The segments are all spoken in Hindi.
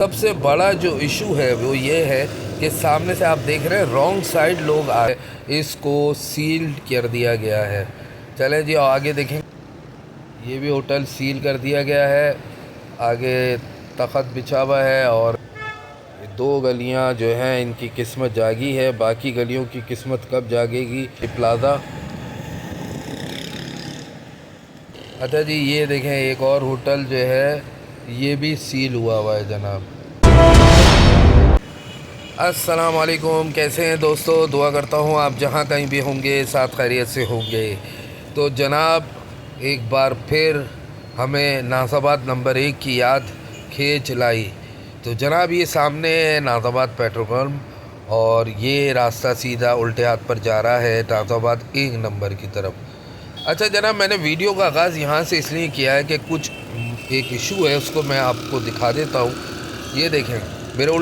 सबसे बड़ा जो इशू है वो ये है कि सामने से आप देख रहे हैं रॉन्ग साइड लोग आए, इसको सील कर दिया गया है। चले जी आगे देखें, ये भी होटल सील कर दिया गया है। आगे तख़त बिछा हुआ है और दो गलियां जो हैं इनकी किस्मत जागी है, बाकी गलियों की किस्मत कब जागेगी। ये प्लाज़ा, अच्छा जी ये देखें एक और होटल जो है ये भी सील हुआ है जनाब। अस्सलाम वालेकुम, कैसे हैं दोस्तों? दुआ करता हूँ आप जहाँ कहीं भी होंगे साथ खैरियत से होंगे। तो जनाब एक बार फिर हमें नाज़ाबाद नंबर 1 की याद खींच लाई। तो जनाब ये सामने है नाज़ाबाद पेट्रोल पंप और ये रास्ता सीधा उल्टे हाथ पर जा रहा है नाज़ाबाद 1 नंबर की तरफ। अच्छा जनाब, मैंने वीडियो का आगाज़ यहाँ से इसलिए किया है कि कुछ एक इशू है उसको मैं आपको दिखा देता हूँ। ये देखें मेरे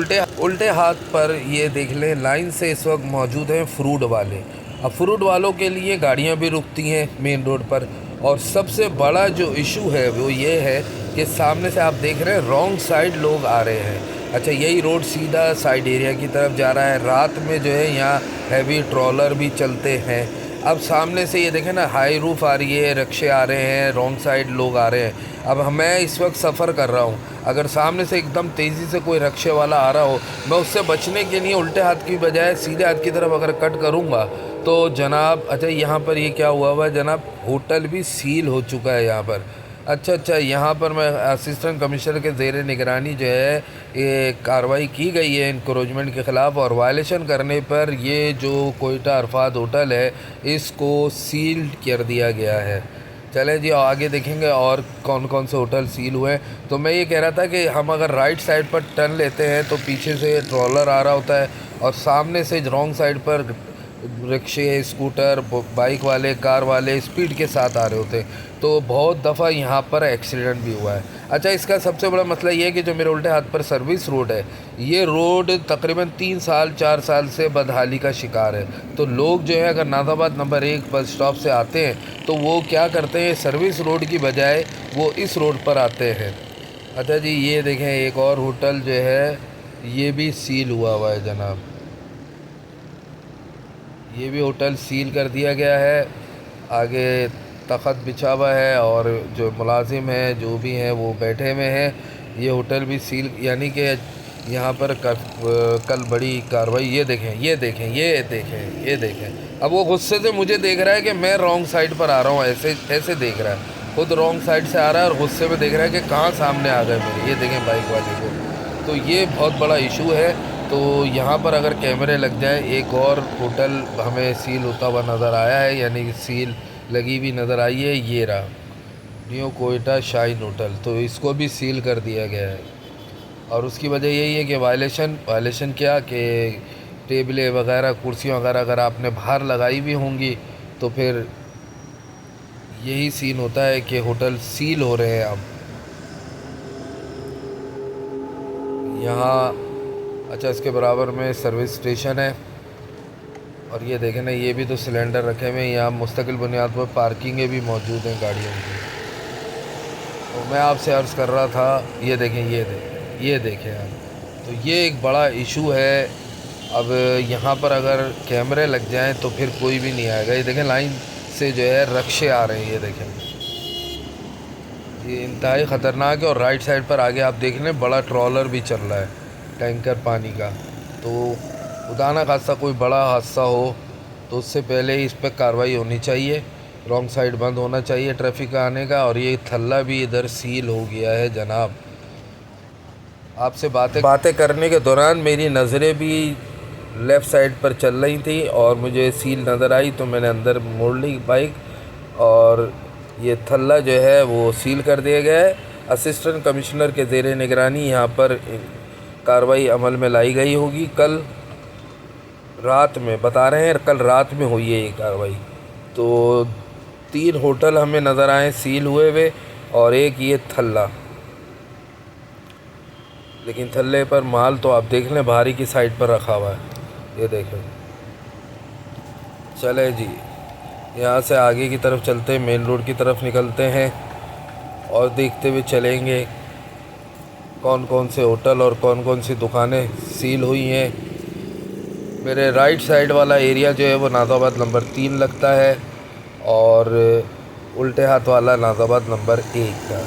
उल्टे हाथ पर, ये देख लें लाइन से इस वक्त मौजूद हैं फ्रूट वाले। अब फ्रूट वालों के लिए गाड़ियाँ भी रुकती हैं मेन रोड पर, और सबसे बड़ा जो इशू है वो ये है कि सामने से आप देख रहे हैं रॉन्ग साइड लोग आ रहे हैं। अच्छा यही रोड सीधा साइड एरिया की तरफ जा रहा है। रात में जो है यहाँ हैवी ट्रॉलर भी चलते हैं। अब सामने से ये देखें ना, हाई रूफ आ रही है, रिक्शे आ रहे हैं, रॉन्ग साइड लोग आ रहे हैं। अब मैं इस वक्त सफ़र कर रहा हूँ, अगर सामने से एकदम तेज़ी से कोई रिक्शे वाला आ रहा हो, मैं उससे बचने के लिए उल्टे हाथ की बजाय सीधे हाथ की तरफ अगर कट करूँगा तो जनाब, अच्छा यहाँ पर ये क्या हुआ है जनाब, होटल भी सील हो चुका है यहाँ पर। अच्छा यहाँ पर मैं असिस्टेंट कमिश्नर के ज़ेर निगरानी जो है ये कार्रवाई की गई है इंक्रोचमेंट के ख़िलाफ़, और वायलेशन करने पर ये जो कोयटा अरफात होटल है इसको सील कर दिया गया है। चले जी आगे देखेंगे और कौन कौन से होटल सील हुए हैं। तो मैं ये कह रहा था कि हम अगर राइट साइड पर टर्न लेते हैं तो पीछे से ट्रॉलर आ रहा होता है और सामने से रॉन्ग साइड पर रिक्शे, स्कूटर, बाइक वाले, कार वाले स्पीड के साथ आ रहे होते हैं। तो बहुत दफ़ा यहाँ पर एक्सीडेंट भी हुआ है। अच्छा इसका सबसे बड़ा मसला ये है कि जो मेरे उल्टे हाथ पर सर्विस रोड है, ये रोड तकरीबन 3-4 साल से बदहाली का शिकार है। तो लोग जो है अगर नाज़ाबाद नंबर 1 बस स्टॉप से आते हैं तो वो क्या करते हैं, सर्विस रोड की बजाय वो इस रोड पर आते हैं। अच्छा जी ये देखें एक और होटल जो है ये भी सील हुआ है जनाब। ये भी होटल सील कर दिया गया है। आगे तख़त बिछा हुआ है और जो मुलाजिम हैं जो भी हैं वो बैठे हुए हैं। ये होटल भी सील, यानी कि यहाँ पर कल बड़ी कार्रवाई। ये देखें अब वो गुस्से से मुझे देख रहा है कि मैं रॉन्ग साइड पर आ रहा हूँ, ऐसे देख रहा है, खुद रॉन्ग साइड से आ रहा है और गुस्से में देख रहा है कि कहाँ सामने आ गए मेरे। ये देखें बाइक वाले को। तो ये बहुत बड़ा इशू है। तो यहाँ पर अगर कैमरे लग जाए, एक और होटल हमें सील होता हुआ नज़र आया है, यानी कि सील लगी हुई नज़र आई है, ये रहा न्यू कोयटा शाइन होटल, तो इसको भी सील कर दिया गया है। और उसकी वजह यही है कि वायलेशन क्या कि टेबलें वगैरह, कुर्सियाँ वगैरह अगर आपने बाहर लगाई भी होंगी तो फिर यही सीन होता है कि होटल सील हो रहे हैं। अब यहाँ अच्छा इसके बराबर में सर्विस स्टेशन है और ये देखें ना, ये भी तो सिलेंडर रखे हुए हैं। यहाँ मुस्तकिल बुनियाद पर पार्किंगें भी मौजूद हैं गाड़ियों की। तो मैं आपसे अर्ज़ कर रहा था, ये देखें आप, तो ये एक बड़ा इशू है। अब यहाँ पर अगर कैमरे लग जाएं तो फिर कोई भी नहीं आएगा। ये देखें लाइन से जो है रिक्शे आ रहे हैं, ये देखें, ये इंतहाई ख़तरनाक है। और राइट साइड पर आगे आप देख लें बड़ा ट्रॉलर भी चल रहा है, टैंकर पानी का। तो खुदा ना खास्ता कोई बड़ा हादसा हो तो उससे पहले ही इस पर कार्रवाई होनी चाहिए। रॉन्ग साइड बंद होना चाहिए ट्रैफिक का आने का। और ये थल्ला भी इधर सील हो गया है जनाब। आपसे बातें करने के दौरान मेरी नज़रें भी लेफ़्ट साइड पर चल रही थी और मुझे सील नज़र आई तो मैंने अंदर मोड़ ली बाइक, और ये थल्ला जो है वो सील कर दिया गया है। असिस्टेंट कमिश्नर के ज़ेर निगरानी यहाँ पर कार्रवाई अमल में लाई गई होगी। कल रात में बता रहे हैं, कल रात में हुई है ये कार्रवाई। तो 3 होटल हमें नज़र आए सील हुए और एक ये थल्ला, लेकिन थल्ले पर माल तो आप देख लें बाहरी की साइड पर रखा हुआ है, ये देखें। चले जी यहाँ से आगे की तरफ चलते हैं, मेन रोड की तरफ निकलते हैं और देखते हुए चलेंगे। कौन कौन से होटल और कौन कौन सी दुकानें सील हुई हैं। मेरे राइट साइड वाला एरिया जो है वो नाज़ाबाद नंबर 3 लगता है और उल्टे हाथ वाला नाज़ाबाद नंबर 1 का।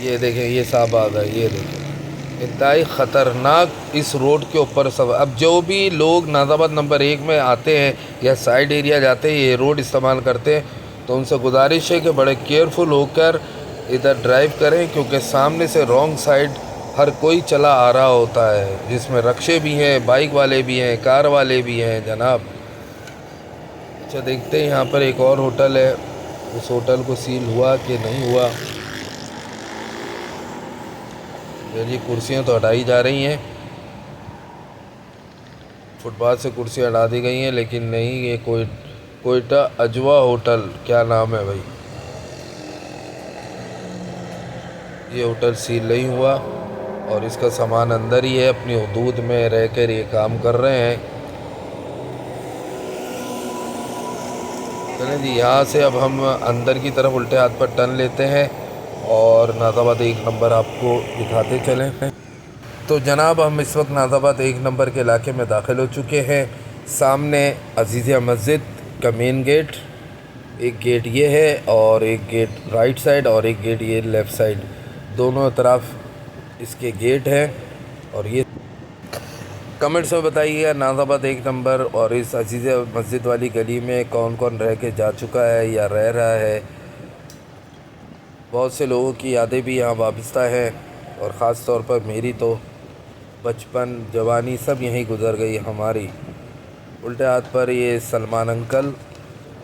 ये देखें, ये साहब आ गए, ये देखें, इंतहाई ख़तरनाक इस रोड के ऊपर सब। अब जो भी लोग नाज़ाबाद नंबर 1 में आते हैं या साइड एरिया जाते हैं, ये रोड इस्तेमाल करते हैं, तो उनसे गुजारिश है कि बड़े केयरफुल होकर इधर ड्राइव करें, क्योंकि सामने से रॉन्ग साइड हर कोई चला आ रहा होता है, जिसमें रक्शे भी हैं, बाइक वाले भी हैं, कार वाले भी हैं जनाब। अच्छा, देखते हैं यहाँ पर एक और होटल है, उस होटल को सील हुआ कि नहीं हुआ। ये कुर्सियाँ तो हटाई जा रही हैं, फुटपाथ से कुर्सियाँ हटा दी गई हैं, लेकिन नहीं, ये कोयटा अजवा होटल क्या नाम है भाई, ये होटल सील नहीं हुआ और इसका सामान अंदर ही है, अपनी हदूद में रह कर ये काम कर रहे हैं। चलें जी, यहाँ से अब हम अंदर की तरफ उल्टे हाथ पर टर्न लेते हैं और नाज़ाबाद 1 नंबर आपको दिखाते चलें। तो जनाब, हम इस वक्त नाज़ाबाद 1 नंबर के इलाके में दाखिल हो चुके हैं। सामने अज़ीज़िया मस्जिद का मेन गेट, एक गेट ये है और एक गेट राइट साइड और एक गेट ये लेफ़्ट साइड, दोनों तरफ इसके गेट हैं। और ये कमेंट्स में बताइएगा नाज़ाबाद 1 नंबर और इस अज़ीज़िया मस्जिद वाली गली में कौन कौन रह के जा चुका है या रह रहा है। बहुत से लोगों की यादें भी यहाँ वाबस्ता हैं और ख़ास तौर पर मेरी तो बचपन जवानी सब यहीं गुज़र गई हमारी। उल्टे हाथ पर ये सलमान अंकल,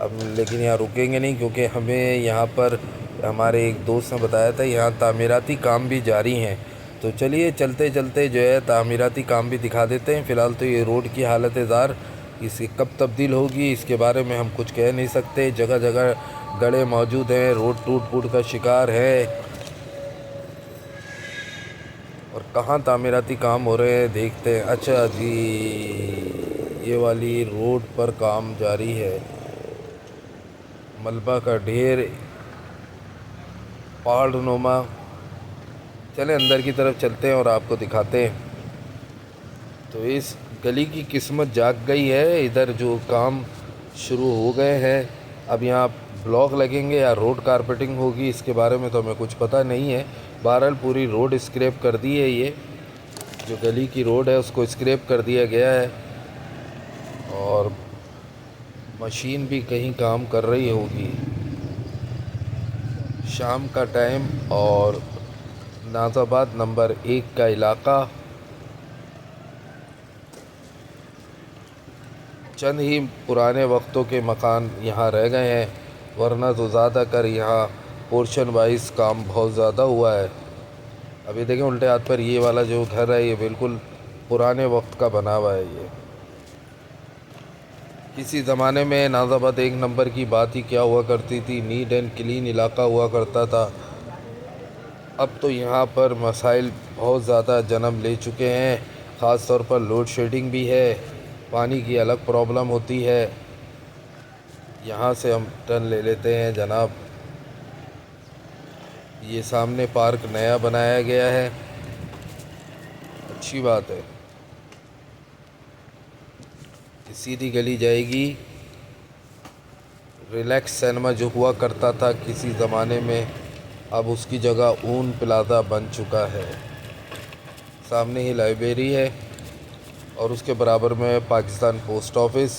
अब लेकिन यहाँ रुकेंगे नहीं, क्योंकि हमें यहाँ पर हमारे एक दोस्त ने बताया था यहाँ तामीराती काम भी जारी हैं। तो चलिए चलते चलते जो है तामीराती काम भी दिखा देते हैं। फ़िलहाल तो ये रोड की हालत ज़ार, इसकी कब तब्दील होगी इसके बारे में हम कुछ कह नहीं सकते। जगह जगह गड्ढे मौजूद हैं, रोड टूट फूट का शिकार है और कहाँ तामीराती काम हो रहे हैं देखते हैं। अच्छा जी, ये वाली रोड पर काम जारी है, मलबा का ढेर, पहाड़ नुमा। चलें अंदर की तरफ चलते हैं और आपको दिखाते हैं। तो इस गली की किस्मत जाग गई है, इधर जो काम शुरू हो गए हैं। अब यहाँ ब्लॉक लगेंगे या रोड कारपेटिंग होगी, इसके बारे में तो हमें कुछ पता नहीं है। बहरहाल पूरी रोड स्क्रैप कर दी है, ये जो गली की रोड है उसको स्क्रैप कर दिया गया है और मशीन भी कहीं काम कर रही होगी। शाम का टाइम और नाज़ाबाद नंबर 1 का इलाका, चंद ही पुराने वक्तों के मकान यहाँ रह गए हैं, वरना तो ज़्यादा कर यहाँ पोर्शन वाइज काम बहुत ज़्यादा हुआ है। अभी देखें उल्टे हाथ पर ये वाला जो घर है ये बिल्कुल पुराने वक्त का बना हुआ है। ये किसी ज़माने में नाज़ाबाद 1 नंबर की बात ही क्या हुआ करती थी, नीट एंड क्लीन इलाका हुआ करता था। अब तो यहाँ पर मसाइल बहुत ज़्यादा जन्म ले चुके हैं, ख़ास तौर पर लोड शेडिंग भी है, पानी की अलग प्रॉब्लम होती है। यहाँ से हम टर्न ले लेते हैं जनाब। ये सामने पार्क नया बनाया गया है, अच्छी बात है। सीधी गली जाएगी, रिलैक्स सिनेमा जो हुआ करता था किसी ज़माने में, अब उसकी जगह ऊन प्लाज़ा बन चुका है। सामने ही लाइब्रेरी है और उसके बराबर में पाकिस्तान पोस्ट ऑफिस।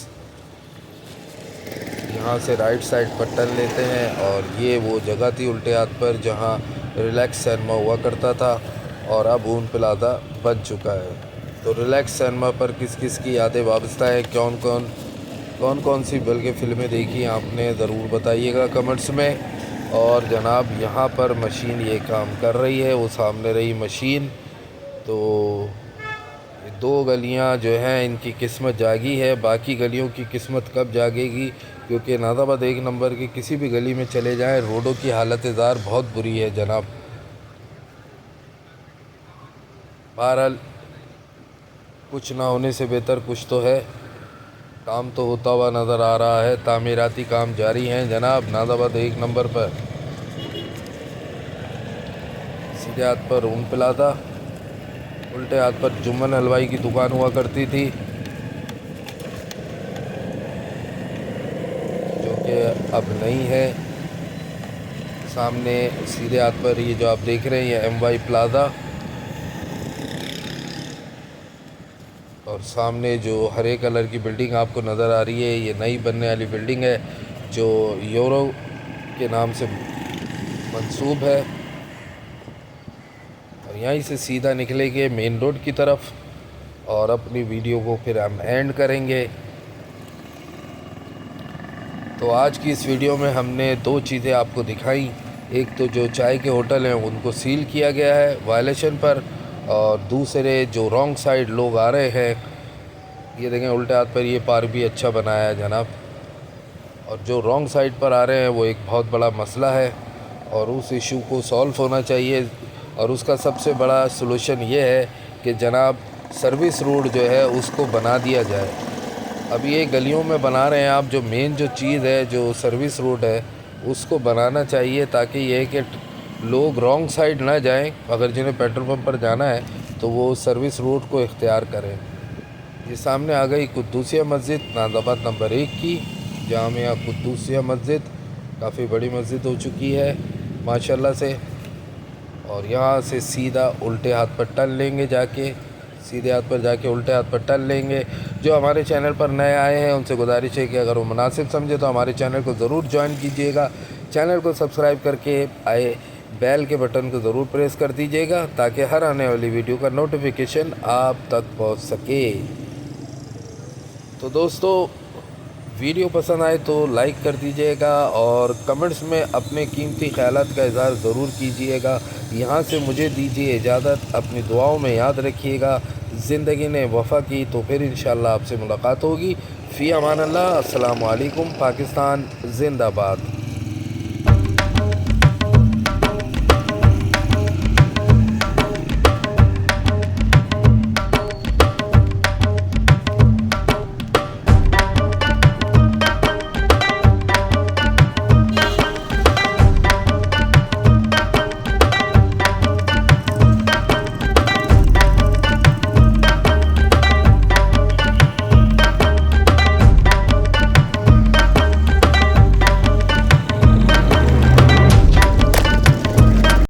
यहाँ से राइट साइड पर टर्न लेते हैं और ये वो जगह थी उल्टे हाथ पर जहाँ रिलैक्स सिनेमा हुआ करता था और अब ऊन प्लाज़ा बन चुका है। तो रिलैक्स सिनेमा पर किस किस की यादें वाबस्ता है, कौन कौन सी बल्कि फ़िल्में देखी आपने, ज़रूर बताइएगा कमेंट्स में। और जनाब यहाँ पर मशीन ये काम कर रही है, वो सामने रही मशीन। तो 2 गलियाँ जो हैं इनकी किस्मत जागी है, बाकी गलियों की किस्मत कब जागेगी, क्योंकि नाज़ाबाद 1 नंबर की किसी भी गली में चले जाएं रोडों की हालत ज़ार बहुत बुरी है जनाब। बहरहाल कुछ ना होने से बेहतर कुछ तो है, काम तो होता हुआ नज़र आ रहा है, तामीराती काम जारी हैं जनाब नाज़ाबाद 1 नंबर पर। सीधे हाथ पर उन प्लाजा, उल्टे हाथ पर जुम्मन हलवाई की दुकान हुआ करती थी, जो कि अब नहीं है। सामने सीधे हाथ पर ये जो आप देख रहे हैं ये MY प्लाज़ा, और सामने जो हरे कलर की बिल्डिंग आपको नज़र आ रही है ये नई बनने वाली बिल्डिंग है जो यूरो के नाम से मंसूब है। और यहीं से सीधा निकलेंगे मेन रोड की तरफ और अपनी वीडियो को फिर हम एंड करेंगे। तो आज की इस वीडियो में हमने दो चीज़ें आपको दिखाई। एक तो जो चाय के होटल हैं उनको सील किया गया है वायलेशन पर, और दूसरे जो रॉन्ग साइड लोग आ रहे हैं, ये देखें उल्टे हाथ पर ये पार्क भी अच्छा बनाया है जनाब, और जो रॉन्ग साइड पर आ रहे हैं वो एक बहुत बड़ा मसला है और उस इशू को सॉल्व होना चाहिए। और उसका सबसे बड़ा सलूशन ये है कि जनाब सर्विस रोड जो है उसको बना दिया जाए। अभी ये गलियों में बना रहे हैं आप, जो मेन जो चीज़ है जो सर्विस रोड है उसको बनाना चाहिए, ताकि ये कि लोग रॉन्ग साइड ना जाएं। अगर जिन्हें पेट्रोल पंप पर जाना है तो वो सर्विस रोड को इख्तियार करें। ये सामने आ गई कुद्दूसिया मस्जिद, नाज़ाबाद नंबर 1 की जामिया कुद्दूसिया मस्जिद। काफ़ी बड़ी मस्जिद हो चुकी है माशाल्लाह से। और यहाँ से सीधा उल्टे हाथ पर टर्न लेंगे, जाके सीधे हाथ पर जाके उल्टे हाथ पर टर्न लेंगे। जो हमारे चैनल पर नए आए हैं उनसे गुजारिश है कि अगर वो मुनासिब समझे तो हमारे चैनल को ज़रूर ज्वाइन कीजिएगा। चैनल को सब्सक्राइब करके आए बेल के बटन को ज़रूर प्रेस कर दीजिएगा, ताकि हर आने वाली वीडियो का नोटिफिकेशन आप तक पहुंच सके। तो दोस्तों वीडियो पसंद आए तो लाइक कर दीजिएगा और कमेंट्स में अपने कीमती ख़यालात का इज़हार ज़रूर कीजिएगा। यहाँ से मुझे दीजिए इजाज़त, अपनी दुआओं में याद रखिएगा। ज़िंदगी ने वफ़ा की तो फिर इंशाअल्लाह आपसे मुलाकात होगी। फ़ी अमान अल्लाह। अस्सलामु अलैकुम। पाकिस्तान ज़िंदाबाद।